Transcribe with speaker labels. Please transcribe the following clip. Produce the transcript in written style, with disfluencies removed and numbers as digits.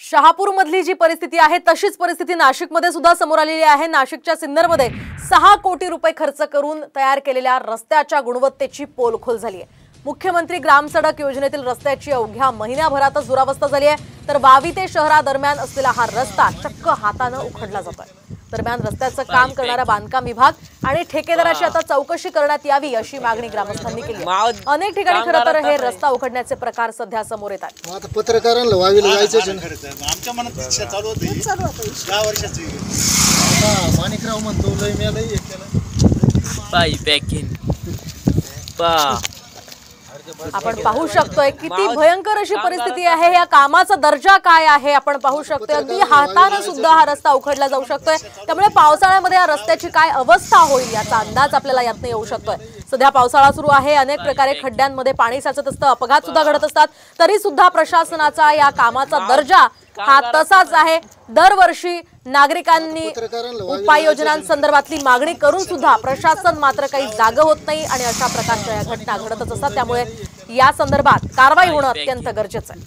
Speaker 1: शहापूरमधली जी परिस्थिती आहे तशीच परिस्थिती नाशिकमध्ये सुद्धा समोर आलेली आहे। नाशिकच्या सिन्नरमध्ये 6 कोटी रुपये खर्च करून तयार केलेल्या रस्त्याच्या गुणवत्तेची पोलखोल झाली आहे। मुख्यमंत्री ग्राम सडक योजनेतील रस्त्याची अवघ्या महिन्याभरातच दुरावस्था झाली आहे। तर वावी ते शहरादरम्यान असलेला हा रस्ता चक्क हाताने उखडला जातोय। दरम्यान रस्त्याचं काम करणारा बांधकाम विभाग आणि ठेकेदाराची आता चौकशी करण्यात यावी अशी मागणी ग्रामस्थांनी केली आहे। अनेक ठिकाणी खरं तर हे रस्ता उखडण्याचे प्रकार सध्या समोर येतात।
Speaker 2: आता पत्रकारांना वावीला जायचं
Speaker 3: आमच्या मनात इच्छा चालू होती 10 वर्षाची।
Speaker 2: आता माणिकराव म्हणतो लय मेलय एकट्याला
Speaker 4: पाई पॅकिंग पा
Speaker 1: आपण पाहू शकतोय किती भयंकर अशी परिस्थिती आहे। या कामाचा दर्जा काय आहे आपण पाहू शकतोय। अगदी हाताने सुद्धा हा रस्ता उखडला जाऊ शकतोय। त्यामुळे पावसाळ्यामध्ये या रस्त्याची काय अवस्था होईल याचा अंदाज आपल्याला यातनं येऊ शकतोय। सध्या पावसाळा सुरू आहे, अनेक प्रकारे खड्ड्यांमध्ये पाणी साचत असतं, अपघात सुद्धा घडत असतात। तरी सुद्धा प्रशासनाचा या कामाचा दर्जा हा तसाच आहे। दरवर्षी नागरिकांनी उपाययोजनांसंदर्भातली मागणी करून सुद्धा प्रशासन मात्र काही जागं होत नाही आणि अशा प्रकारच्या घटना घडतच असतात। त्यामुळे या संदर्भात कारवाई होणं अत्यंत गरजेचं आहे।